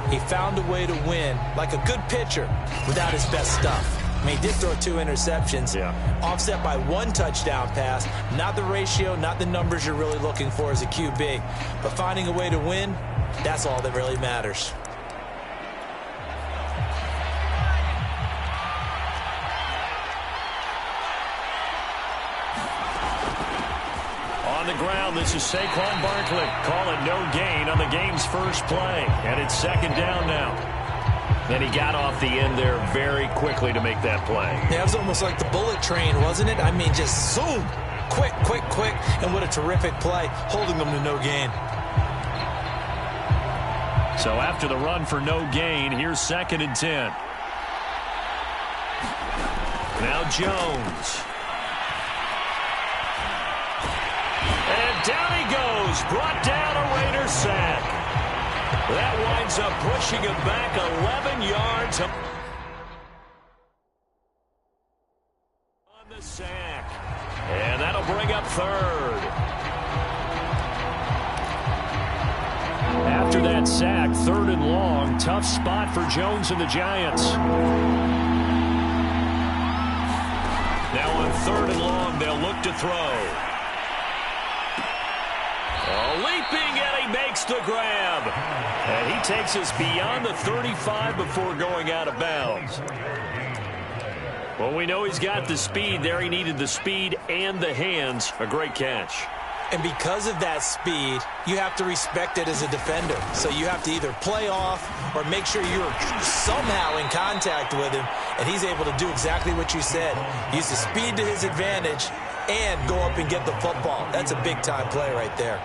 He found a way to win, like a good pitcher, without his best stuff. I mean, he did throw 2 interceptions, offset by 1 touchdown pass. Not the ratio, not the numbers you're really looking for as a QB. But finding a way to win, that's all that really matters. On the ground, this is Saquon Barkley calling no gain on the game's first play. And it's 2nd down now. And he got off the end there very quickly to make that play. Yeah, it was almost like the bullet train, wasn't it? I mean, just zoom. Quick, quick, quick. And what a terrific play, holding them to no gain. So after the run for no gain, here's 2nd and 10. Now Jones. And down he goes. Brought down a Raider sack. That winds up pushing him back 11 yards. On the sack. And that'll bring up 3rd. After that sack, 3rd and long. Tough spot for Jones and the Giants. Now on 3rd and long, they'll look to throw. Leaping, and he makes the grab. And he takes us beyond the 35 before going out of bounds. Well, we know he's got the speed there. He needed the speed and the hands. A great catch. And because of that speed, you have to respect it as a defender. So you have to either play off or make sure you're somehow in contact with him. And he's able to do exactly what you said. Use the speed to his advantage and go up and get the football. That's a big-time play right there.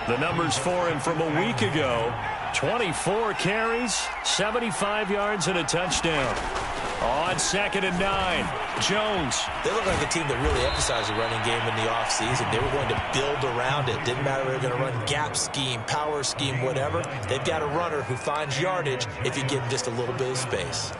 The numbers for him from a week ago: 24 carries, 75 yards, and a touchdown. On 2nd and 9, Jones. They look like a team that really emphasized the running game in the offseason. They were going to build around it. Didn't matter if they were going to run gap scheme, power scheme, whatever. They've got a runner who finds yardage if you give him just a little bit of space.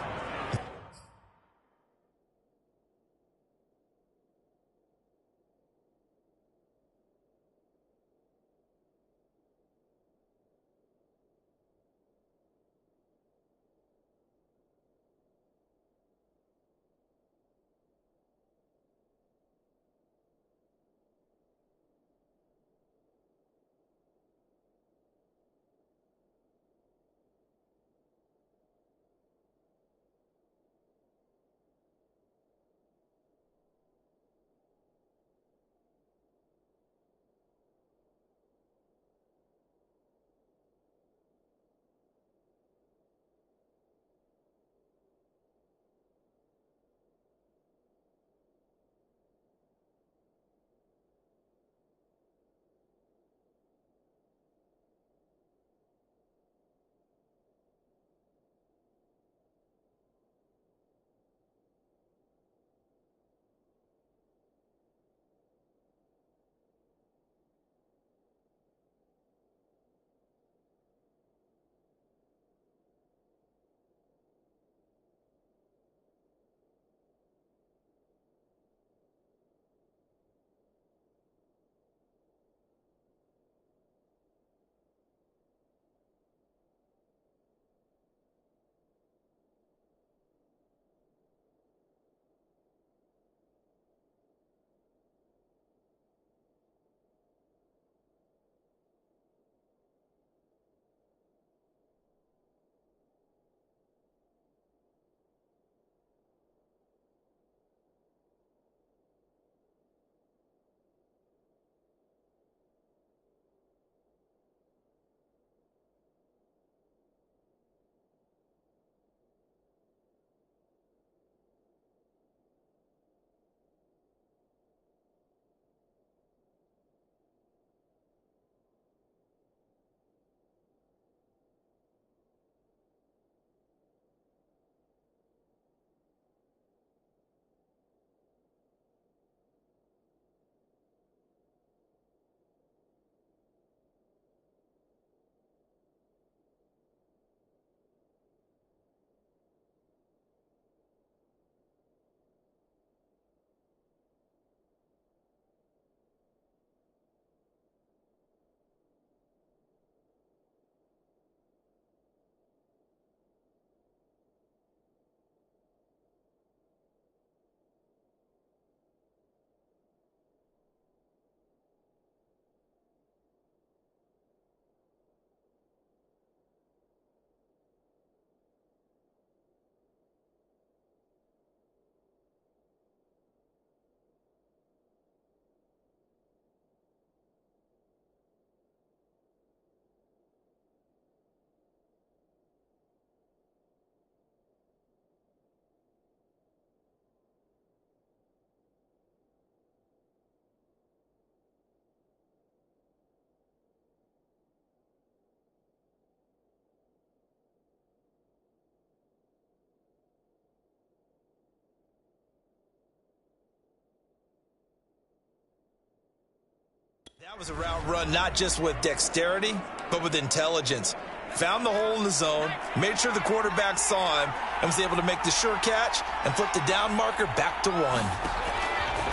That was a route run not just with dexterity, but with intelligence. Found the hole in the zone, made sure the quarterback saw him, and was able to make the sure catch and flip the down marker back to 1.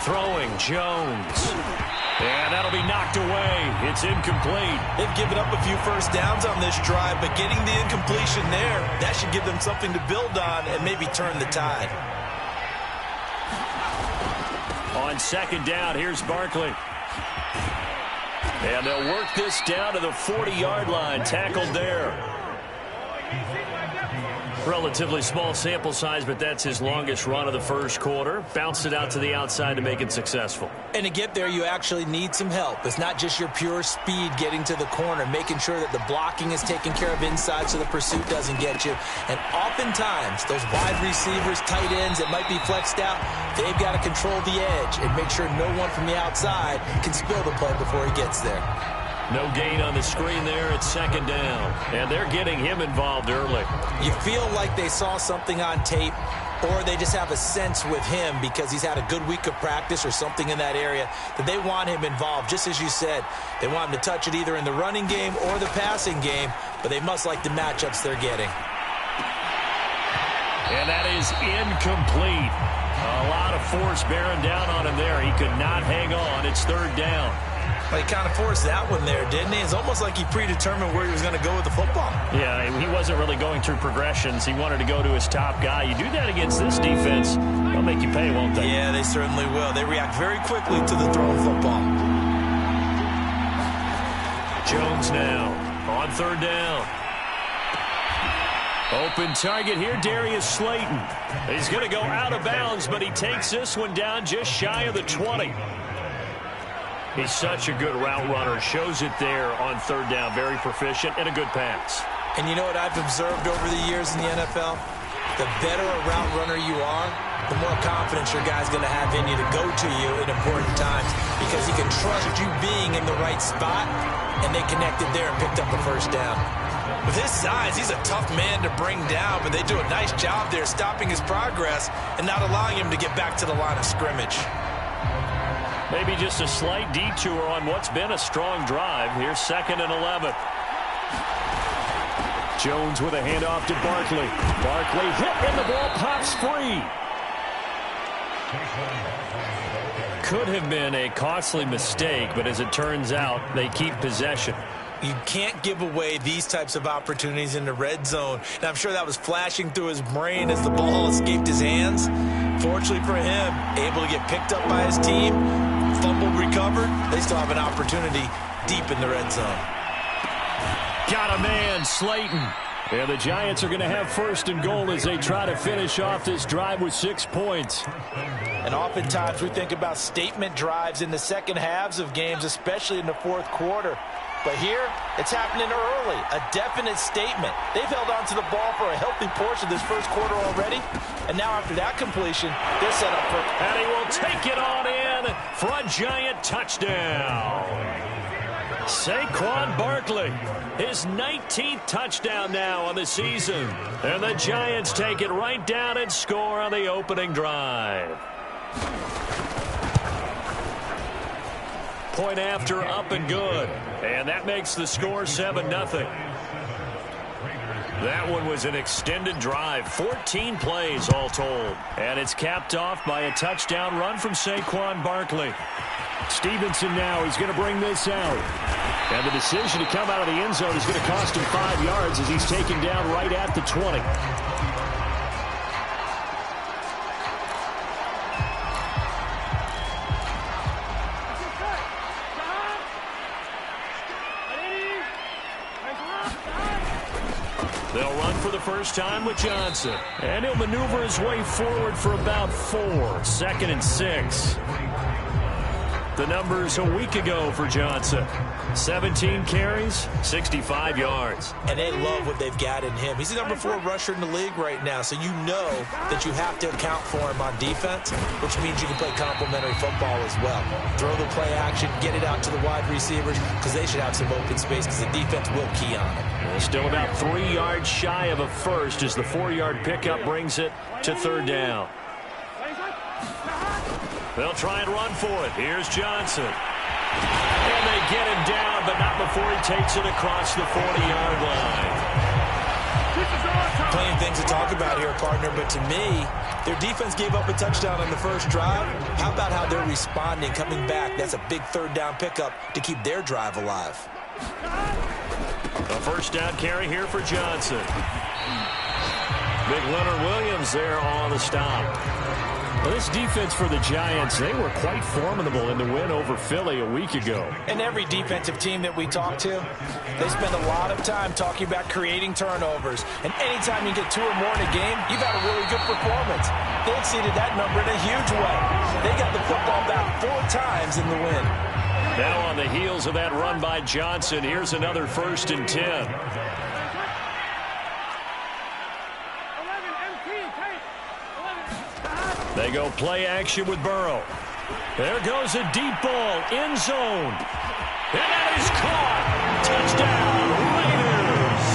Throwing Jones. And that'll be knocked away. It's incomplete. They've given up a few first downs on this drive, but getting the incompletion there, that should give them something to build on and maybe turn the tide. On second down, here's Barkley. And they'll work this down to the 40-yard line. Tackled there. Relatively small sample size, but that's his longest run of the first quarter. Bounced it out to the outside to make it successful. And to get there, you actually need some help. It's not just your pure speed getting to the corner, making sure that the blocking is taken care of inside so the pursuit doesn't get you. And oftentimes, those wide receivers, tight ends that might be flexed out, they've got to control the edge and make sure no one from the outside can spill the play before he gets there. No gain on the screen there at second down. And they're getting him involved early. You feel like they saw something on tape, or they just have a sense with him because he's had a good week of practice or something in that area that they want him involved. Just as you said, they want him to touch it either in the running game or the passing game, but they must like the matchups they're getting. And that is incomplete. A lot of force bearing down on him there. He could not hang on. It's third down. Well, he kind of forced that one there, didn't he? It's almost like he predetermined where he was going to go with the football. Yeah, he wasn't really going through progressions. He wanted to go to his top guy. You do that against this defense, they'll make you pay, won't they? Yeah, they certainly will. They react very quickly to the thrown football. Jones now on third down. Open target here, Darius Slayton. He's going to go out of bounds, but he takes this one down just shy of the 20. He's such a good route runner. Shows it there on third down. Very proficient and a good pass. And you know what I've observed over the years in the NFL? The better a route runner you are, the more confidence your guy's going to have in you to go to you in important times because he can trust you being in the right spot, and they connected there and picked up the first down. With his size, he's a tough man to bring down, but they do a nice job there stopping his progress and not allowing him to get back to the line of scrimmage. Maybe just a slight detour on what's been a strong drive. Here's 2nd and 11. Jones with a handoff to Barkley. Barkley hit and the ball pops free. Could have been a costly mistake, but as it turns out, they keep possession. You can't give away these types of opportunities in the red zone. And I'm sure that was flashing through his brain as the ball escaped his hands. Fortunately for him, able to get picked up by his team, fumbled, recovered. They still have an opportunity deep in the red zone. Got a man, Slayton. And the Giants are going to have 1st and goal as they try to finish off this drive with 6 points. And oftentimes we think about statement drives in the second halves of games, especially in the fourth quarter. But here, it's happening early, a definite statement. They've held on to the ball for a healthy portion of this first quarter already. And now after that completion, they're set up for... And he will take it on in for a Giant touchdown. Saquon Barkley, his 19th touchdown now on the season. And the Giants take it right down and score on the opening drive. Point after, up and good. And that makes the score 7-0. That one was an extended drive, 14 plays all told. And it's capped off by a touchdown run from Saquon Barkley. Stevenson now, he's going to bring this out. And the decision to come out of the end zone is going to cost him 5 yards as he's taken down right at the 20. They'll run for the first time with Johnson. And he'll maneuver his way forward for about 4. 2nd and 6. The numbers a week ago for Johnson. 17 carries, 65 yards. And they love what they've got in him. He's the number 4 rusher in the league right now, so you know that you have to account for him on defense, which means you can play complementary football as well. Throw the play action, get it out to the wide receivers, because they should have some open space, because the defense will key on it. Still about 3 yards shy of a first as the 4-yard pickup brings it to third down. They'll try and run for it. Here's Johnson. And they get him down, but not before he takes it across the 40-yard line. Plenty of things to talk about here, partner, but to me, their defense gave up a touchdown on the first drive. How about how they're responding, coming back? That's a big third down pickup to keep their drive alive. A first down carry here for Johnson. Big Leonard Williams there on the stop. Well, this defense for the Giants, they were quite formidable in the win over Philly a week ago. And every defensive team that we talk to, they spend a lot of time talking about creating turnovers. And anytime you get 2 or more in a game, you've had a really good performance. They exceeded that number in a huge way. They got the football back 4 times in the win. Now on the heels of that run by Johnson, here's another 1st and 10. They go play action with Burrow. There goes a deep ball, end zone. And that is caught. Touchdown, Raiders.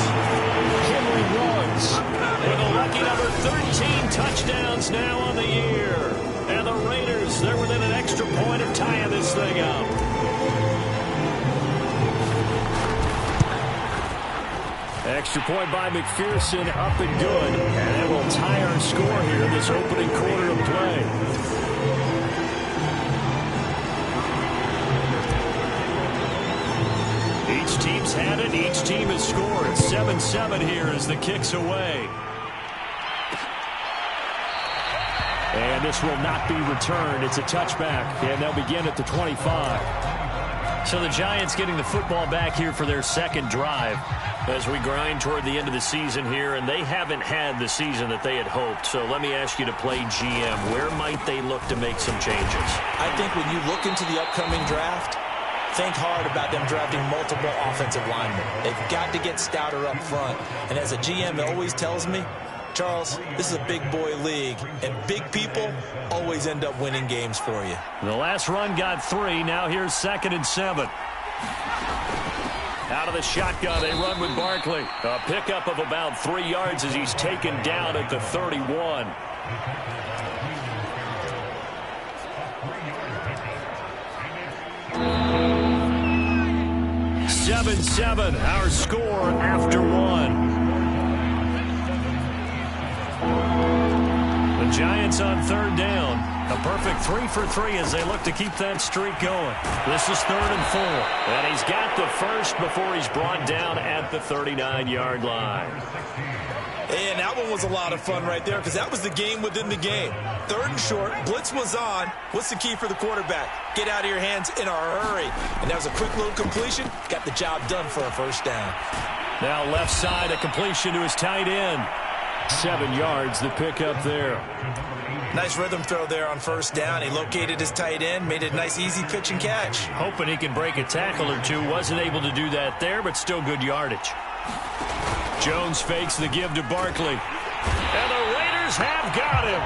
Henry runs with a lucky number 13 touchdowns now on the year. And the Raiders, they're within an extra point of tying this thing up. Extra point by McPherson, up and good. And it will tie our score here in this opening quarter of play. Each team's had it. Each team has scored. 7-7 here as the kick's away. And this will not be returned. It's a touchback, and they'll begin at the 25. So the Giants getting the football back here for their second drive as we grind toward the end of the season here, and they haven't had the season that they had hoped. So let me ask you to play GM. Where might they look to make some changes? I think when you look into the upcoming draft, think hard about them drafting multiple offensive linemen. They've got to get stouter up front. And as a GM, it always tells me, Charles, this is a big boy league, and big people always end up winning games for you. The last run got 3. Now here's 2nd and 7. Out of the shotgun, they run with Barkley. A pickup of about 3 yards as he's taken down at the 31. (7-7) our score after 1. The Giants on 3rd down. A perfect 3 for 3 as they look to keep that streak going. This is 3rd and 4. And he's got the first before he's brought down at the 39-yard line. And that one was a lot of fun right there because that was the game within the game. 3rd and short, blitz was on. What's the key for the quarterback? Get out of your hands in a hurry. And that was a quick little completion. Got the job done for a first down. Now left side, a completion to his tight end. 7 yards, the pickup there. Nice rhythm throw there on first down. He located his tight end, made it a nice, easy pitch and catch. Hoping he can break a tackle or two. Wasn't able to do that there, but still good yardage. Jones fakes the give to Barkley. And the Raiders have got him.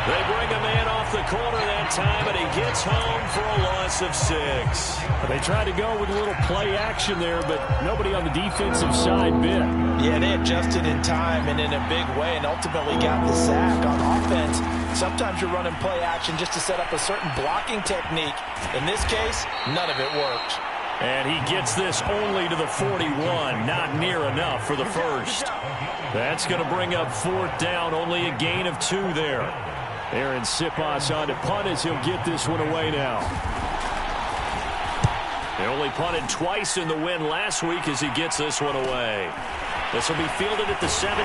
They bring a man off the corner that time, and he gets home for a loss of 6. They tried to go with a little play action there, but nobody on the defensive side bit. Yeah, they adjusted in time and in a big way and ultimately got the sack. On offense, sometimes you're running play action just to set up a certain blocking technique. In this case, none of it worked. And he gets this only to the 41, not near enough for the first. That's going to bring up 4th down, only a gain of 2 there. Aaron Siposs on to punt as he'll get this one away now. They only punted twice in the win last week as he gets this one away. This will be fielded at the 17.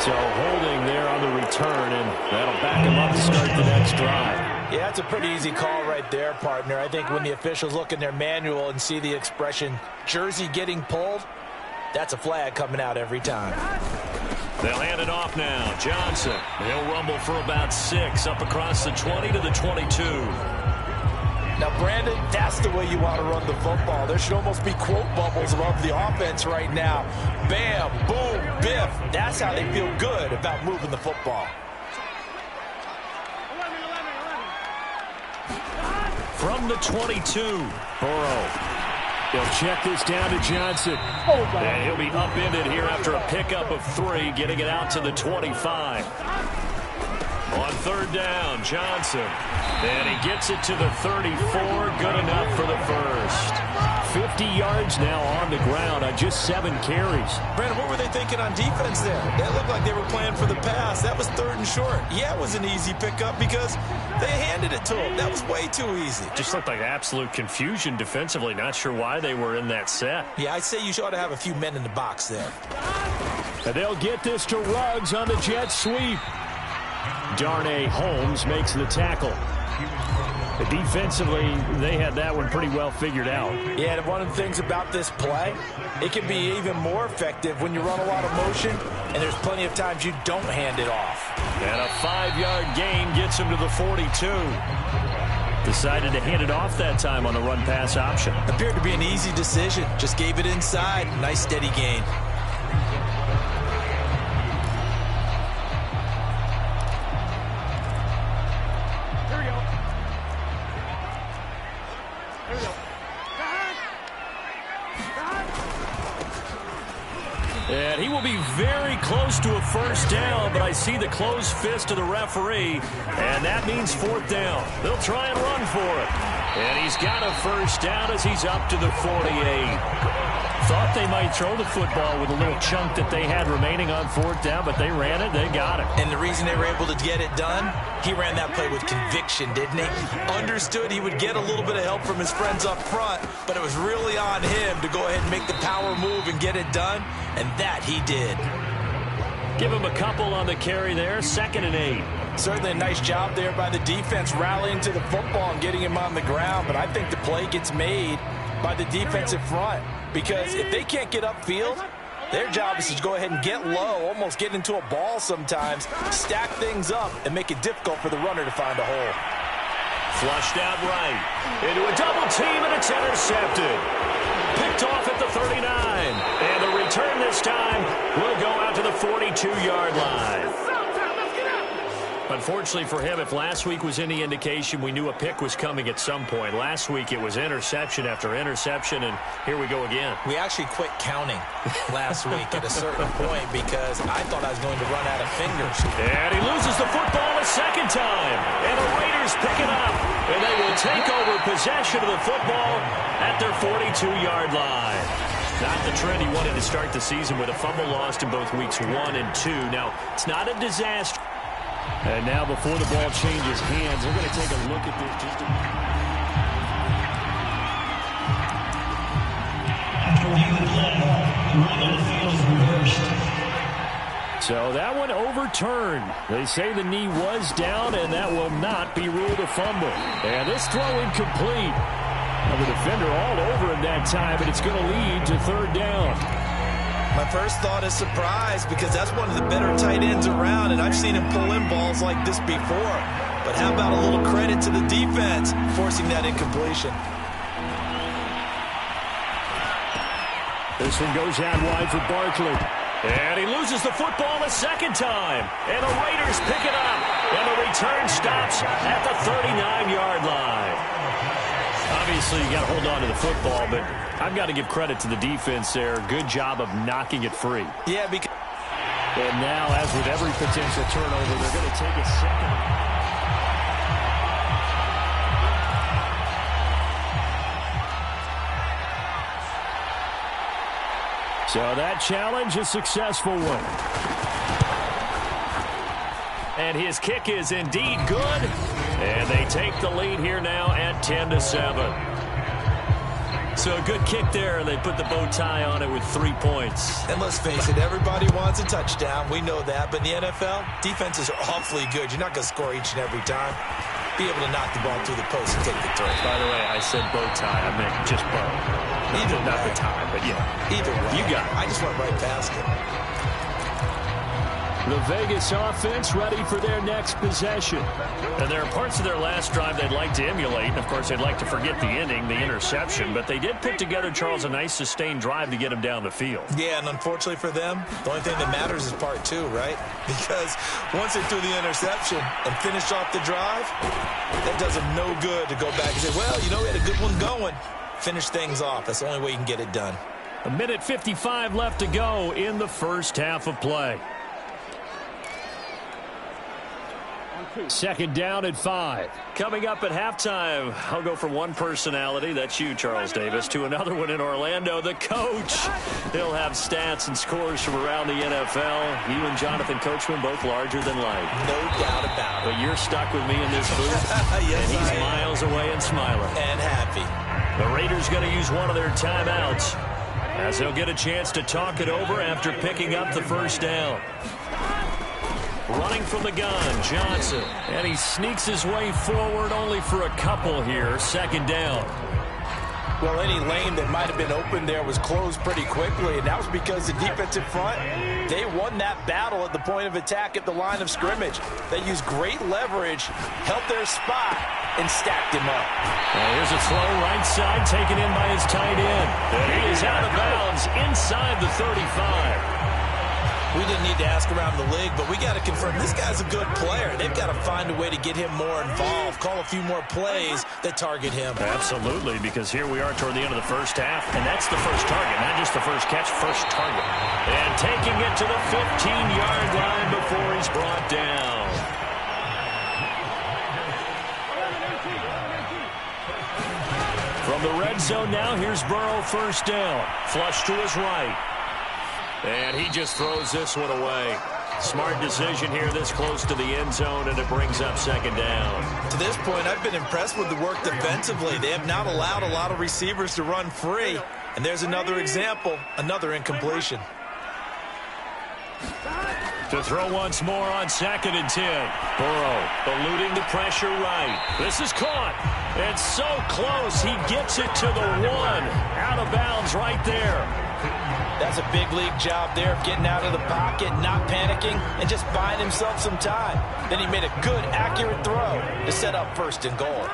So holding there on the return, and that'll back him up to start the next drive. Yeah, that's a pretty easy call right there, partner. I think when the officials look in their manual and see the expression, jersey getting pulled, that's a flag coming out every time. They'll hand it off now. Johnson, he'll rumble for about 6, up across the 20 to the 22. Now, Brandon, that's the way you want to run the football. There should almost be quote bubbles above the offense right now. Bam, boom, biff. That's how they feel good about moving the football. From the 22, Burrow. They'll check this down to Johnson. And he'll be upended here after a pickup of 3, getting it out to the 25. On third down, Johnson. And he gets it to the 34. Good enough for the first. 50 yards now on the ground on just 7 carries. Brandon, what were they thinking on defense there? They looked like they were playing for the pass. That was 3rd and short. Yeah, it was an easy pickup because they handed it to him. That was way too easy. Just looked like absolute confusion defensively. Not sure why they were in that set. Yeah, I'd say you ought to have a few men in the box there. And they'll get this to Ruggs on the jet sweep. Darnay Holmes makes the tackle. Defensively, they had that one pretty well figured out. Yeah, and one of the things about this play, it can be even more effective when you run a lot of motion, and there's plenty of times you don't hand it off. And a 5-yard gain gets him to the 42. Decided to hand it off that time on the run-pass option. Appeared to be an easy decision. Just gave it inside. Nice, steady gain. And he will be very close to a first down, but I see the closed fist of the referee, and that means 4th down. They'll try and run for it. And he's got a first down as he's up to the 48. Thought they might throw the football with a little chunk that they had remaining on 4th down, but they ran it, they got it. And the reason they were able to get it done, he ran that play with conviction, didn't he? Understood he would get a little bit of help from his friends up front, but it was really on him to go ahead and make the power move and get it done, and that he did. Give him a couple on the carry there, 2nd and 8. Certainly a nice job there by the defense rallying to the football and getting him on the ground, but I think the play gets made by the defensive front, because if they can't get upfield, their job is to go ahead and get low, almost get into a ball sometimes, stack things up, and make it difficult for the runner to find a hole. Flushed out right, into a double team, and it's intercepted. Picked off at the 39, and the return this time will go out to the 42-yard line. Unfortunately for him, if last week was any indication, we knew a pick was coming at some point. Last week it was interception after interception, and here we go again. We actually quit counting last week at a certain point because I thought I was going to run out of fingers. And he loses the football a second time, and the Raiders pick it up, and they will take over possession of the football at their 42-yard line. Not the trend he wanted to start the season with a fumble lost in both weeks 1 and 2. Now, it's not a disaster. And now before the ball changes hands, we're going to take a look at this. After reviewing the play, the rule on the field is reversed. So that one overturned. They say the knee was down, and that will not be ruled a fumble. And this throw incomplete. Now the defender all over him that time, and it's going to lead to 3rd down. My first thought is surprise because that's one of the better tight ends around, and I've seen him pull in balls like this before. But how about a little credit to the defense forcing that incompletion? This one goes out wide for Barkley. And he loses the football a second time. And the Raiders pick it up. And the return stops at the 39-yard line. Obviously, you got to hold on to the football, but I've got to give credit to the defense there. Good job of knocking it free. Yeah, because... And now, as with every potential turnover, they're going to take a second. So that challenge, a successful one. And his kick is indeed good. And they take the lead here now at 10-7. So a good kick there, and they put the bow tie on it with 3 points. And let's face it, everybody wants a touchdown. We know that. But in the NFL, defenses are awfully good. You're not going to score each and every time. Be able to knock the ball through the post and take the throw. By the way, I said bow tie. I meant just bow. Not the tie, but yeah. Either way. You got it. I just went right past it. The Vegas offense ready for their next possession. And there are parts of their last drive they'd like to emulate. And, of course, they'd like to forget the ending, the interception. But they did put together, Charles, a nice sustained drive to get him down the field. Yeah, and unfortunately for them, the only thing that matters is part 2, right? Because once they threw the interception and finished off the drive, that does them no good to go back and say, well, you know, we had a good one going. finish things off. That's the only way you can get it done. 1:55 left to go in the first half of play. Second down at 5. Coming up at halftime, I'll go from one personality, that's you, Charles Davis, to another one in Orlando, the coach. He'll have stats and scores from around the NFL. You and Jonathan Coachman both larger than life. No doubt about it. But you're stuck with me in this booth, yes, and he's miles away and smiling. And happy. The Raiders going to use one of their timeouts as they'll get a chance to talk it over after picking up the first down. Running from the gun, Johnson. And he sneaks his way forward only for a couple here. Second down. Well, any lane that might have been open there was closed pretty quickly, and that was because the defensive front, they won that battle at the point of attack at the line of scrimmage. They used great leverage, held their spot, and stacked him up. Here's a throw right side taken in by his tight end. And he is out of bounds inside the 35. We didn't need to ask around the league, but we got to confirm this guy's a good player. They've got to find a way to get him more involved, call a few more plays that target him. Absolutely, because here we are toward the end of the first half, and that's the first target, not just the first catch, first target. And taking it to the 15-yard line before he's brought down. From the red zone now, here's Burrow, first down. Flush to his right. And he just throws this one away. Smart decision here this close to the end zone, and it brings up second down. To this point, I've been impressed with the work defensively. They have not allowed a lot of receivers to run free. And there's another example, another incompletion. To throw once more on 2nd and 10. Burrow eluding the pressure right. This is caught. And so close, he gets it to the 1. Out of bounds right there. That's a big league job there of getting out of the pocket, not panicking, and just buying himself some time. Then he made a good, accurate throw to set up 1st and goal.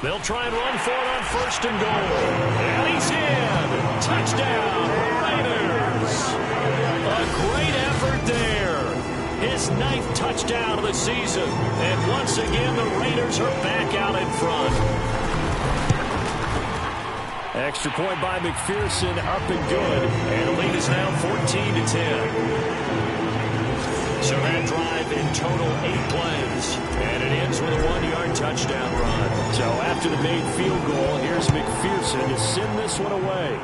They'll try and run for it on 1st and goal. And he's in. Touchdown, Raiders. A great effort there. His 9th touchdown of the season. And once again, the Raiders are back out in front. Extra point by McPherson, up and good. And the lead is now 14-10. So that drive in total 8 plays. And it ends with a 1-yard touchdown run. So after the made field goal, here's McPherson to send this one away.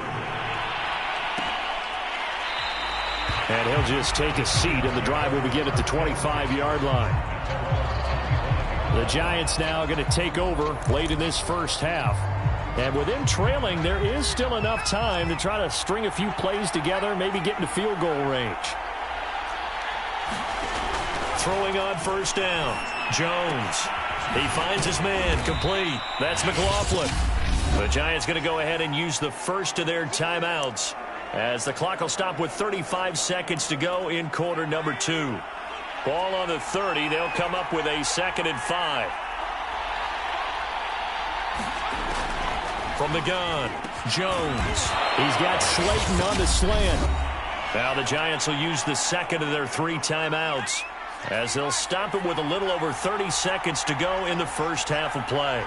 And he'll just take a seat, and the drive will begin at the 25-yard line. The Giants now going to take over late in this first half. And with them trailing, there is still enough time to try to string a few plays together, maybe get into field goal range. Throwing on 1st down. Jones. He finds his man. Complete. That's McLaughlin. The Giants going to go ahead and use the first of their timeouts as the clock will stop with 35 seconds to go in quarter number 2. Ball on the 30. They'll come up with a 2nd and 5. From the gun, Jones. He's got Slayton on the slant. Now the Giants will use the 2nd of their 3 timeouts as they'll stop it with a little over 30 seconds to go in the first half of play.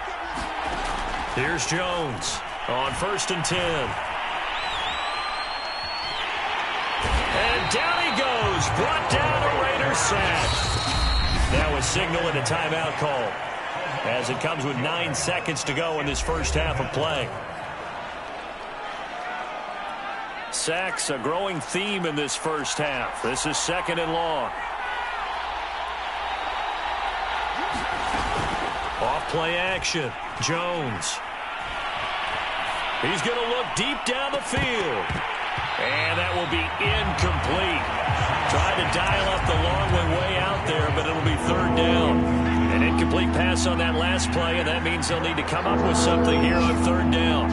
Here's Jones on 1st and 10. And down he goes. Brought down a Raiders sack. Now a signal and a timeout call, as it comes with 9 seconds to go in this first half of play. Sacks, a growing theme in this first half. This is 2nd and long. Off-play action. Jones. He's going to look deep down the field. And that will be incomplete. Tried to dial up the long way out there, but it'll be 3rd down. An incomplete pass on that last play, and that means they'll need to come up with something here on 3rd down.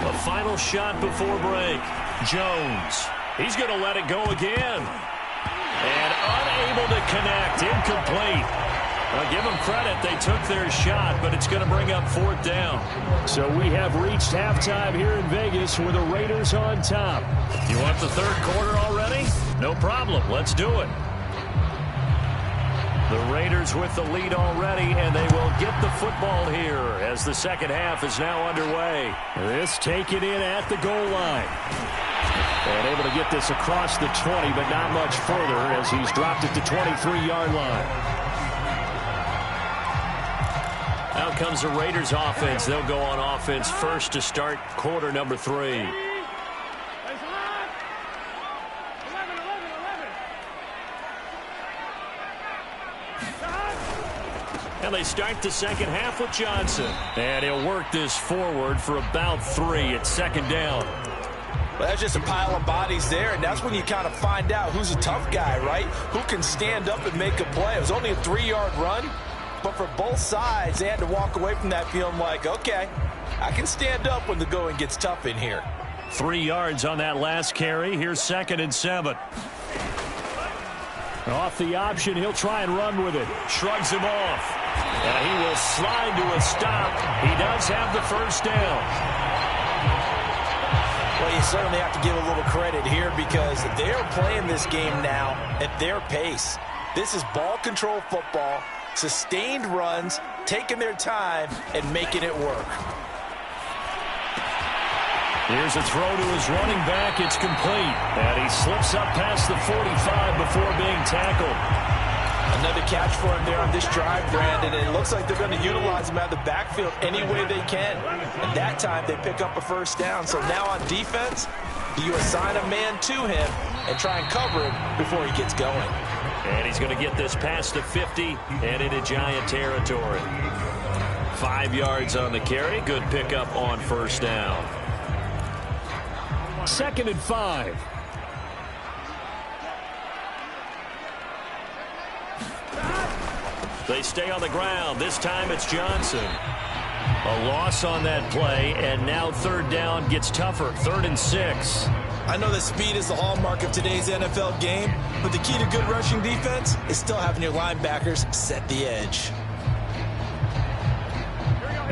A final shot before break. Jones. He's going to let it go again. And unable to connect. Incomplete. I'll give them credit. They took their shot, but it's going to bring up 4th down. So we have reached halftime here in Vegas with the Raiders on top. You want the 3rd quarter already? No problem. Let's do it. The Raiders with the lead already, and they will get the football here as the second half is now underway. This taken in at the goal line. And able to get this across the 20, but not much further as he's dropped it to 23-yard line. Out comes the Raiders offense. They'll go on offense first to start quarter number 3. And they start the second half with Johnson. And he'll work this forward for about 3 at second down. Well, that's just a pile of bodies there, and that's when you kind of find out who's a tough guy, right? Who can stand up and make a play. It was only a 3-yard run, but for both sides, they had to walk away from that feeling like, okay, I can stand up when the going gets tough in here. 3 yards on that last carry. Here's 2nd and 7. Off the option, he'll try and run with it. Shrugs him off. And he will slide to a stop. He does have the first down. Well, you certainly have to give a little credit here because they're playing this game now at their pace. This is ball control football, sustained runs, taking their time, and making it work. Here's a throw to his running back. It's complete. And he slips up past the 45 before being tackled. Another catch for him there on this drive, Brandon. And it looks like they're going to utilize him out of the backfield any way they can. And that time they pick up a first down. So now on defense, you assign a man to him and try and cover him before he gets going. And he's going to get this past the 50 and into Giant territory. 5 yards on the carry. Good pickup on first down. 2nd and 5. They stay on the ground. This time it's Johnson. A loss on that play, and now 3rd down gets tougher. 3rd and 6. I know that speed is the hallmark of today's NFL game, but the key to good rushing defense is still having your linebackers set the edge.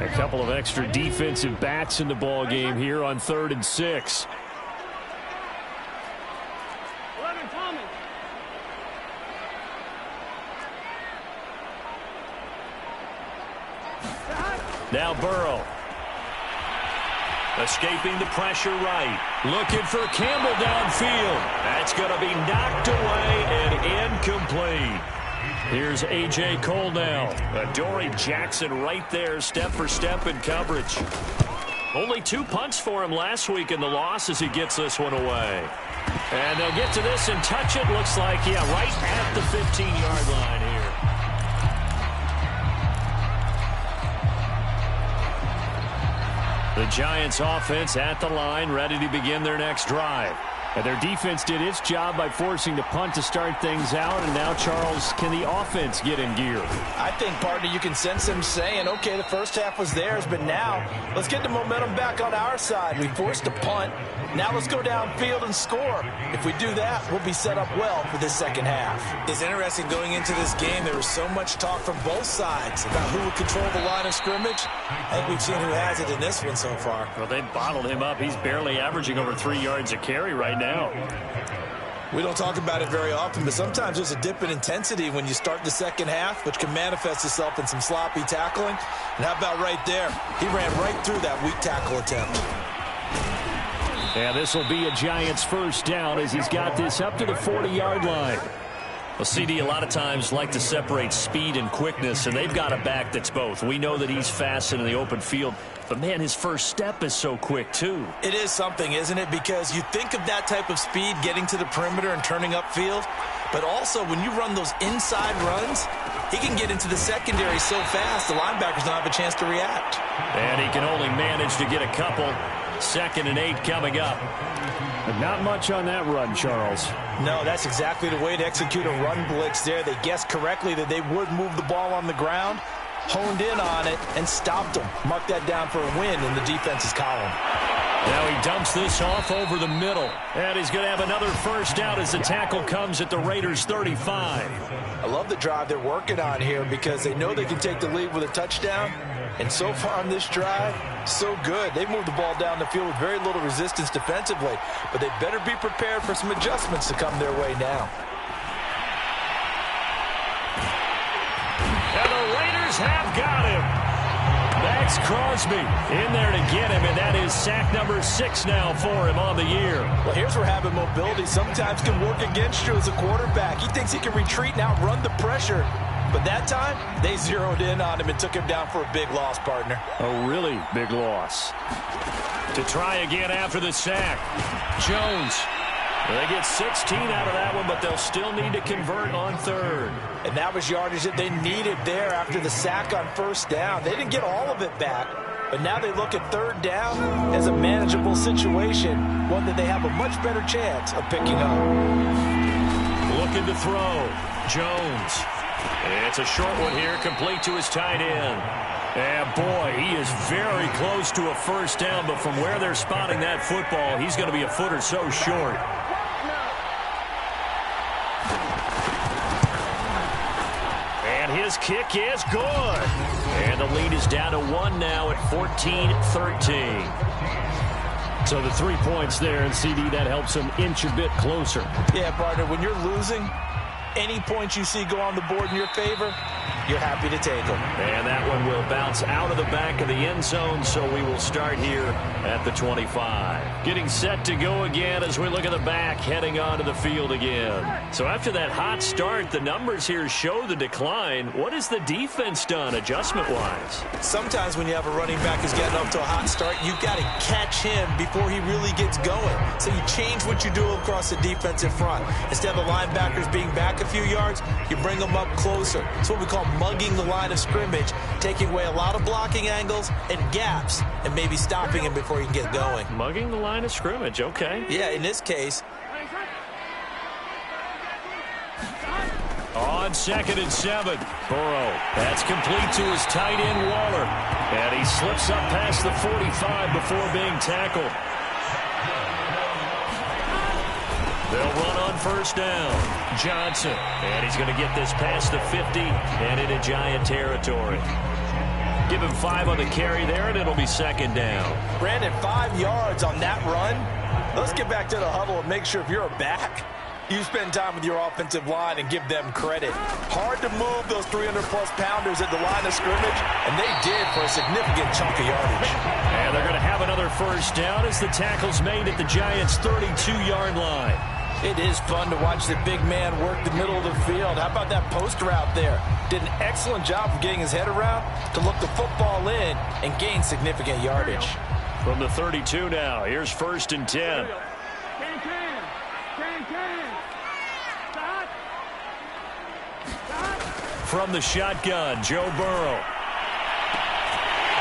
A couple of extra defensive backs in the ball game here on 3rd and 6. Now Burrow. Escaping the pressure right. Looking for Campbell downfield. That's going to be knocked away and incomplete. Here's A.J. Cole now. Adoree Jackson right there, step for step in coverage. Only 2 punts for him last week in the loss as he gets this one away. And they'll get to this and touch it. Looks like, yeah, right at the 15-yard line here. The Giants offense at the line, ready to begin their next drive. And their defense did its job by forcing the punt to start things out. And now, Charles, can the offense get in gear? I think, partner, you can sense them saying, okay, the first half was theirs, but now let's get the momentum back on our side. We forced a punt. Now let's go downfield and score. If we do that, we'll be set up well for this second half. It's interesting going into this game. There was so much talk from both sides about who would control the line of scrimmage. I think we've seen who has it in this one so far. Well, they bottled him up. He's barely averaging over 3 yards a carry right now. We don't talk about it very often, but sometimes there's a dip in intensity when you start the second half, which can manifest itself in some sloppy tackling. And how about right there? He ran right through that weak tackle attempt. Yeah, this will be a Giants first down as he's got this up to the 40-yard line. Well, CD, a lot of times like to separate speed and quickness, and they've got a back that's both. We know that he's fast in the open field, but, man, his first step is so quick, too. It is something, isn't it? Because you think of that type of speed getting to the perimeter and turning upfield, but also when you run those inside runs, he can get into the secondary so fast the linebackers don't have a chance to react. And he can only manage to get a couple. 2nd and 8 coming up. But not much on that run, Charles. No, that's exactly the way to execute a run blitz there. They guessed correctly that they would move the ball on the ground, honed in on it, and stopped them. Mark that down for a win in the defense's column. Now he dumps this off over the middle. And he's going to have another first down as the tackle comes at the Raiders' 35. I love the drive they're working on here because they know they can take the lead with a touchdown. And so far on this drive, so good. They moved the ball down the field with very little resistance defensively. But they better be prepared for some adjustments to come their way now. Steelers have got him. Max Crosby in there to get him, and that is sack number 6 now for him on the year. Well, here's where having mobility sometimes can work against you as a quarterback. He thinks he can retreat and outrun the pressure. But that time, they zeroed in on him and took him down for a big loss, partner. A really big loss. To try again after the sack. Jones. They get 16 out of that one, but they'll still need to convert on third. And that was yardage that they needed there after the sack on first down. They didn't get all of it back, but now they look at third down as a manageable situation, one that they have a much better chance of picking up. Looking to throw. Jones. It's a short one here, complete to his tight end. And boy, he is very close to a first down, but from where they're spotting that football, he's going to be a foot or so short. And his kick is good. And the lead is down to 1 now at 14-13. So the 3 points there, and CD, that helps him inch a bit closer. Yeah, partner, when you're losing, any points you see go on the board in your favor, you're happy to take them. And that one will bounce out of the back of the end zone, so we will start here at the 25. Getting set to go again as we look at the back, heading onto the field again. So after that hot start, the numbers here show the decline. What has the defense done adjustment-wise? Sometimes when you have a running back who's getting up to a hot start, you've got to catch him before he really gets going. So you change what you do across the defensive front. Instead of the linebackers being back a few yards, you bring them up closer. It's what we call mugging the line of scrimmage, taking away a lot of blocking angles and gaps and maybe stopping him before he can get going. Mugging the line of scrimmage, okay. Yeah, in this case. On 2nd and 7, Burrow. That's complete to his tight end, Waller. And he slips up past the 45 before being tackled. They'll run on first down. Johnson. And he's going to get this past the 50 and into Giant territory. Give him 5 on the carry there, and it'll be 2nd down. Brandon, 5 yards on that run. Let's get back to the huddle and make sure if you're a back, you spend time with your offensive line and give them credit. Hard to move those 300-plus pounders at the line of scrimmage, and they did for a significant chunk of yardage. And they're going to have another first down as the tackle's made at the Giants' 32-yard line. It is fun to watch the big man work the middle of the field. How about that post route there? Did an excellent job of getting his head around to look the football in and gain significant yardage. From the 32 now, here's 1st and 10. From the shotgun, Joe Burrow.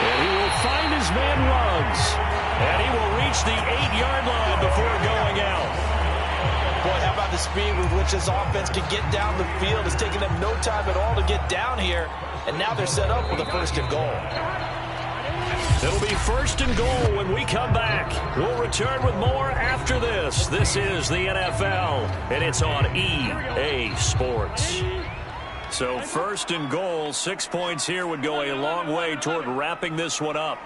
And he will find his man Ruggs. And he will reach the 8-yard line before going out. Boy, how about the speed with which this offense can get down the field? It's taking them no time at all to get down here. And now they're set up with a 1st and goal. It'll be 1st and goal when we come back. We'll return with more after this. This is the NFL, and it's on EA Sports. So 1st and goal, 6 points here would go a long way toward wrapping this one up.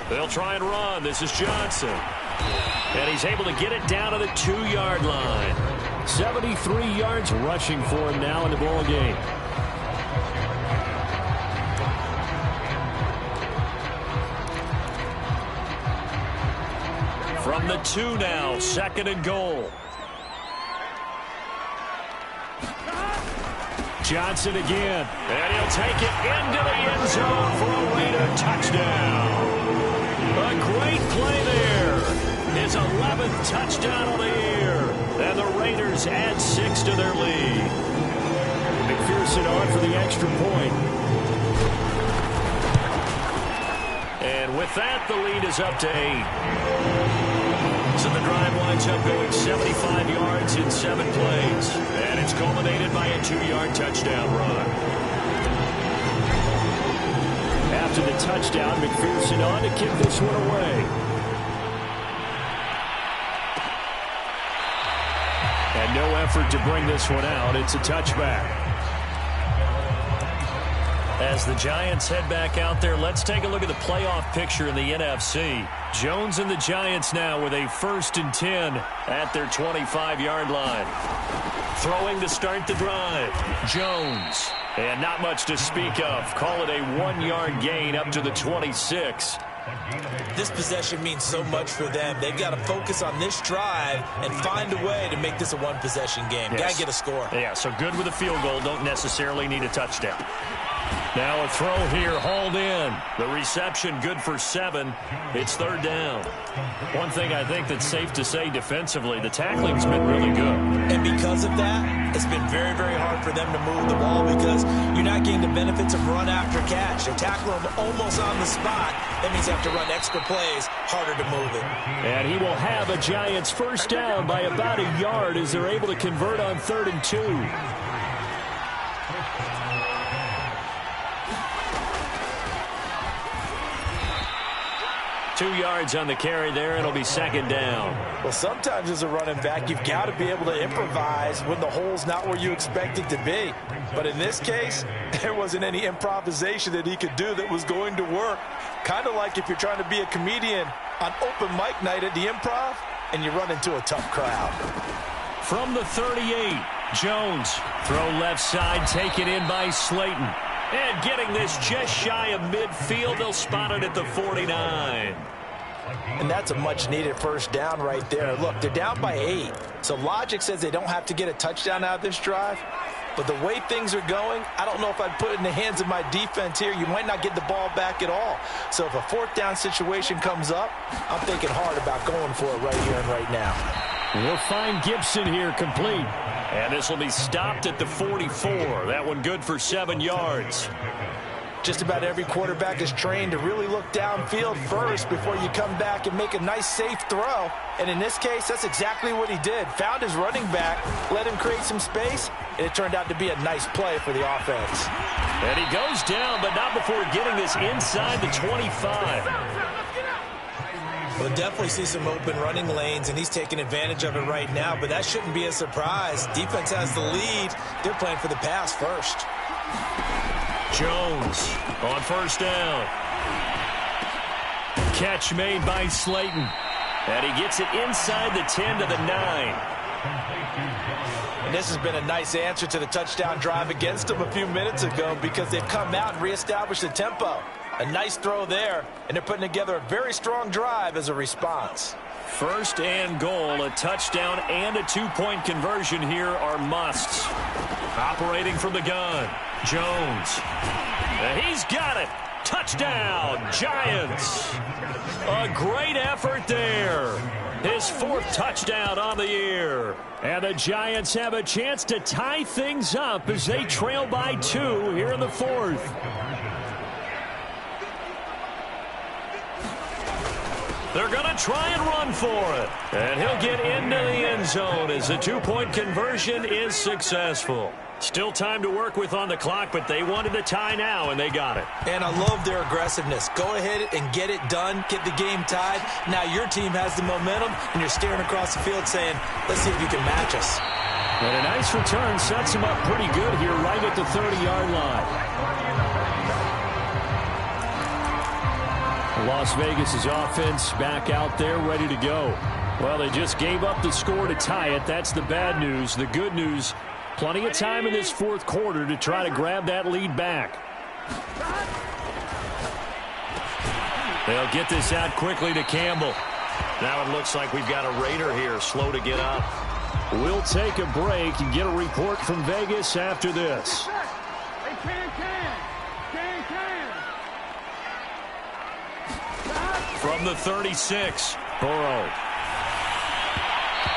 They'll try and run. This is Johnson. And he's able to get it down to the 2-yard line. 73 yards rushing for him now in the ball game. From the 2 now, 2nd and goal. Johnson again. And he'll take it into the end zone for a Raider touchdown. A great play there. His 11th touchdown of the year. And the Raiders add 6 to their lead. McPherson on for the extra point. And with that, the lead is up to 8. So the drive winds up going 75 yards in 7 plays. And it's culminated by a 2-yard touchdown run. After the touchdown, McPherson on to kick this one away. And no effort to bring this one out. It's a touchback. As the Giants head back out there, let's take a look at the playoff picture in the NFC. Jones and the Giants now with a 1st and 10 at their 25-yard line. Throwing to start the drive. Jones. And not much to speak of. Call it a 1-yard gain up to the 26. This possession means so much for them. They've got to focus on this drive and find a way to make this a one-possession game. Yes. Got to get a score. Yeah, so good with a field goal. Don't necessarily need a touchdown. Now a throw here, hauled in. The reception good for 7. It's 3rd down. One thing I think that's safe to say defensively, the tackling's been really good. And because of that, it's been very, very hard for them to move the ball because you're not getting the benefits of run after catch. They tackle them almost on the spot. That means you have to run extra plays, harder to move it. And he will have a Giants first down by about a yard as they're able to convert on 3rd and 2. 2 yards on the carry there. It'll be 2nd down. Well, sometimes as a running back, you've got to be able to improvise when the hole's not where you expect it to be. But in this case, there wasn't any improvisation that he could do that was going to work. Kind of like if you're trying to be a comedian on open mic night at the Improv and you run into a tough crowd. From the 38, Jones. Throw left side, taken in by Slayton. And getting this just shy of midfield, they'll spot it at the 49. And that's a much-needed first down right there. Look, they're down by 8. So logic says they don't have to get a touchdown out of this drive. But the way things are going, I don't know if I'd put it in the hands of my defense here. You might not get the ball back at all. So if a 4th down situation comes up, I'm thinking hard about going for it right here and right now. We'll find Gibson here complete. And this will be stopped at the 44. That one good for 7 yards. Just about every quarterback is trained to really look downfield first before you come back and make a nice, safe throw. And in this case, that's exactly what he did. Found his running back, let him create some space, and it turned out to be a nice play for the offense. And he goes down, but not before getting this inside the 25. We'll definitely see some open running lanes, and he's taking advantage of it right now, but that shouldn't be a surprise. Defense has the lead. They're playing for the pass first. Jones on first down. Catch made by Slayton. And he gets it inside the 10 to the 9. And this has been a nice answer to the touchdown drive against them a few minutes ago because they've come out and reestablished the tempo. A nice throw there, and they're putting together a very strong drive as a response. 1st and goal, a touchdown and a 2-point conversion here are musts. Operating from the gun, Jones. And he's got it. Touchdown, Giants. A great effort there. His 4th touchdown on the year. And the Giants have a chance to tie things up as they trail by 2 here in the 4th. They're going to try and run for it. And he'll get into the end zone as the 2-point conversion is successful. Still time to work with on the clock, but they wanted the tie now, and they got it. And I love their aggressiveness. Go ahead and get it done. Get the game tied. Now your team has the momentum, and you're staring across the field saying, let's see if you can match us. And a nice return sets him up pretty good here right at the 30-yard line. Las Vegas' offense back out there ready to go. Well, they just gave up the score to tie it. That's the bad news. The good news, plenty of time in this 4th quarter to try to grab that lead back. They'll get this out quickly to Campbell. Now it looks like we've got a Raider here, slow to get up. We'll take a break and get a report from Vegas after this. From the 36, Burrow.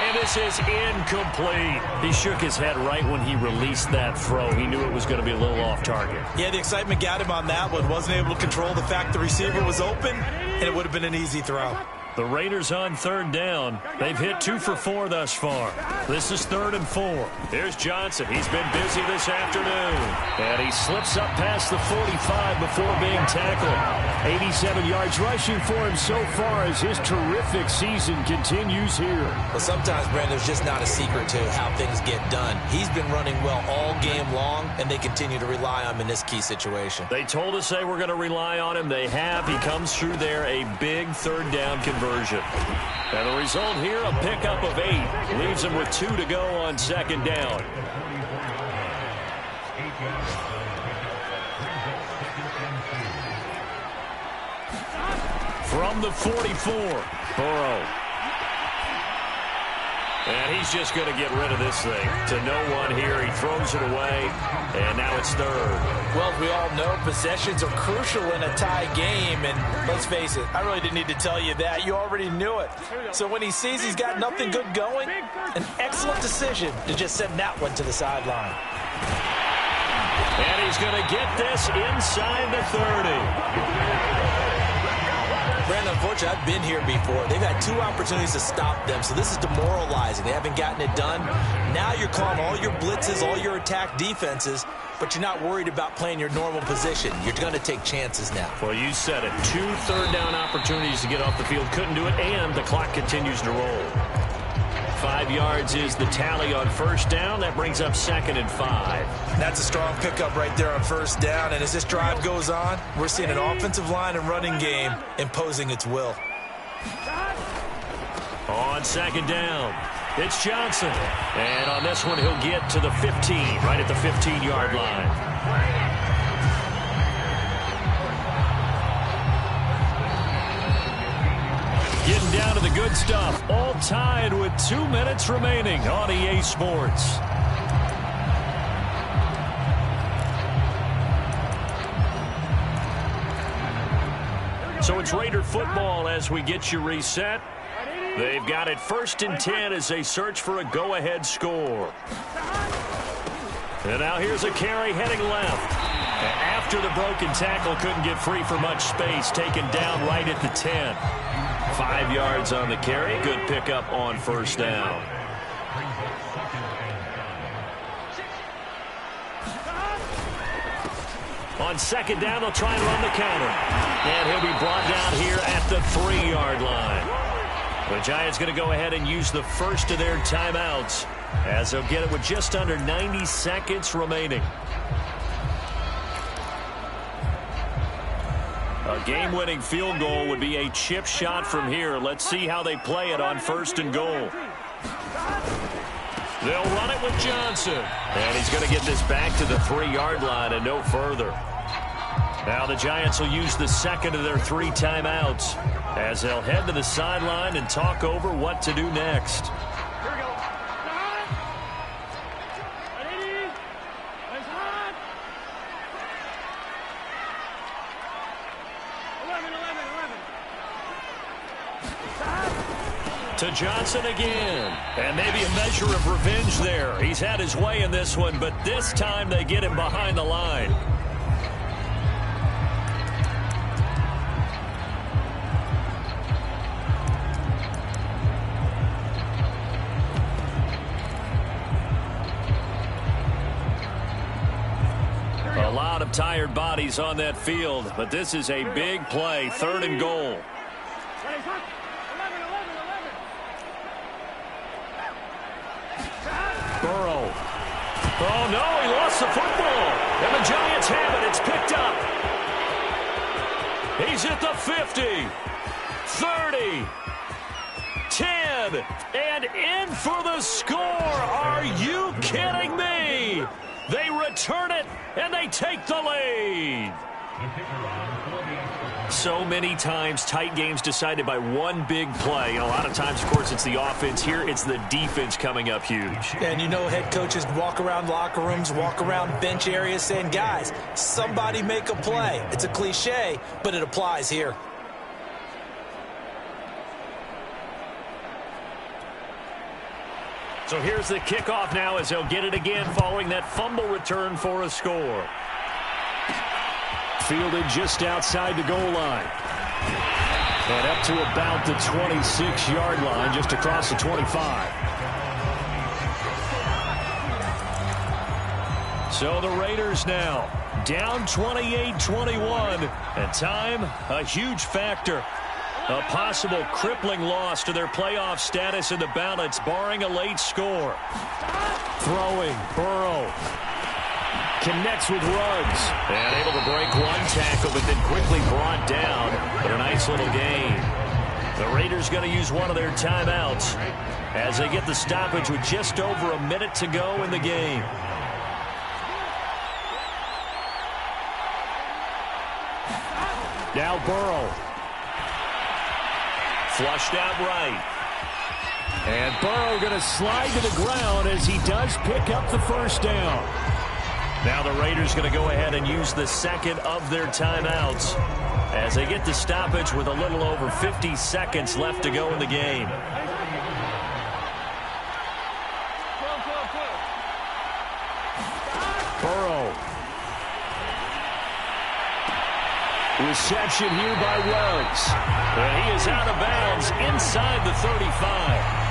And this is incomplete. He shook his head right when he released that throw. He knew it was going to be a little off target. Yeah, the excitement got him on that one. Wasn't able to control the fact the receiver was open, and it would have been an easy throw. The Raiders on 3rd down. They've hit 2 for 4 thus far. This is 3rd and 4. Here's Johnson. He's been busy this afternoon. And he slips up past the 45 before being tackled. 87 yards rushing for him so far as his terrific season continues here. Well, sometimes, Brandon, there's just not a secret to how things get done. He's been running well all game long, and they continue to rely on him in this key situation. They told us they were going to rely on him. They have. He comes through there, a big 3rd down conversion. And the result here, a pickup of 8. Leaves them with 2 to go on 2nd down. From the 44, Burrow. And he's just going to get rid of this thing to no one here. He throws it away, and now it's third. Well, we all know possessions are crucial in a tie game, and let's face it, I really didn't need to tell you that. You already knew it. So when he sees he's got nothing good going, an excellent decision to just send that one to the sideline. And he's going to get this inside the 30. Brandon, unfortunately, I've been here before. They've had 2 opportunities to stop them, so this is demoralizing. They haven't gotten it done. Now you're calling all your blitzes, all your attack defenses, but you're not worried about playing your normal position. You're going to take chances now. Well, you said it. 2 third-down opportunities to get off the field. Couldn't do it, and the clock continues to roll. 5 yards is the tally on first down. That brings up 2nd and 5. That's a strong pickup right there on first down. And as this drive goes on, we're seeing an offensive line and running game imposing its will. On 2nd down, it's Johnson. And on this one, he'll get to the 15, right at the 15-yard line. Getting down to the good stuff, all tied with 2 minutes remaining on EA Sports. So it's Raider football as we get you reset. They've got it 1st and 10 as they search for a go-ahead score. And now here's a carry heading left. After the broken tackle, couldn't get free for much space, taken down right at the 10. 5 yards on the carry. Good pickup on first down. On 2nd down, they'll try and run the counter. And he'll be brought down here at the 3-yard line. The Giants going to go ahead and use the first of their timeouts as they'll get it with just under 90 seconds remaining. A game-winning field goal would be a chip shot from here. Let's see how they play it on 1st and goal. They'll run it with Johnson. And he's going to get this back to the 3-yard line and no further. Now the Giants will use the 2nd of their 3 timeouts as they'll head to the sideline and talk over what to do next. To Johnson again. And maybe a measure of revenge there. He's had his way in this one, but this time they get him behind the line. A lot of tired bodies on that field, but this is a big play. 3rd and goal. Burrow. Oh, no, he lost the football. And the Giants have it. It's picked up. He's at the 50, 30, 10, and in for the score. Are you kidding me? They return it, and they take the lead. So many times, tight games decided by one big play. And a lot of times, of course, it's the offense. Here, it's the defense coming up huge. And you know head coaches walk around locker rooms, walk around bench areas saying, guys, somebody make a play. It's a cliche, but it applies here. So here's the kickoff now as they'll get it again following that fumble return for a score. Fielded just outside the goal line. And up to about the 26-yard line, just across the 25. So the Raiders now down 28-21. And time, a huge factor. A possible crippling loss to their playoff status in the balance, barring a late score. Throwing, Burrow. Connects with Ruggs. And able to break one tackle, but then quickly brought down. But a nice little gain. The Raiders going to use one of their timeouts as they get the stoppage with just over a minute to go in the game. Now Burrow. Flushed out right. And Burrow going to slide to the ground as he does pick up the first down. Now the Raiders going to go ahead and use the second of their timeouts as they get the stoppage with a little over 50 seconds left to go in the game. Burrow. Reception here by Ruggs. And he is out of bounds inside the 35.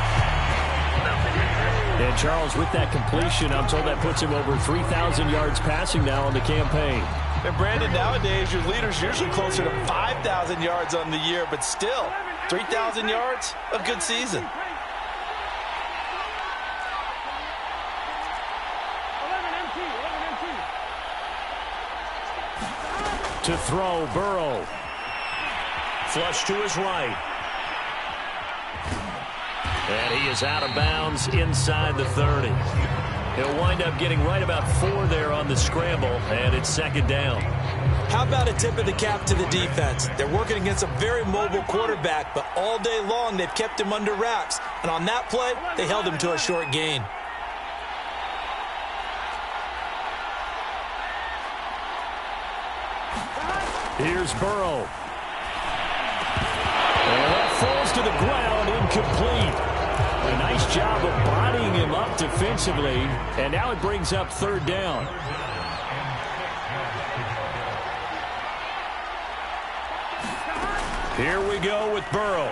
And Charles, with that completion, I'm told that puts him over 3,000 yards passing now on the campaign. And Brandon, nowadays your leader's usually closer to 5,000 yards on the year, but still, 3,000 yards, a good season. To throw, Burrow. Flush to his right. And he is out of bounds inside the 30. He'll wind up getting right about 4 there on the scramble, and it's second down. How about a tip of the cap to the defense? They're working against a very mobile quarterback, but all day long they've kept him under wraps. And on that play, they held him to a short gain. Here's Burrow. And that falls to the ground, incomplete. A nice job of bodying him up defensively, and now it brings up third down. Here we go with Burrow.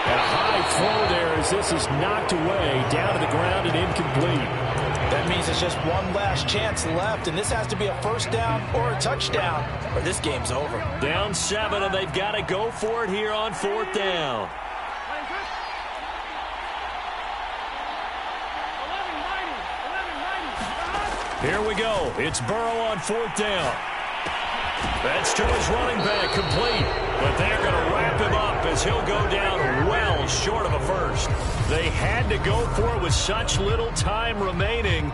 And a high throw there as this is knocked away, down to the ground and incomplete. That means it's just one last chance left, and this has to be a first down or a touchdown, or this game's over. Down 7, and they've got to go for it here on fourth down. Here we go. It's Burrow on fourth down. That's to his running back, complete. But they're going to wrap him up as he'll go down well short of a first. They had to go for it with such little time remaining.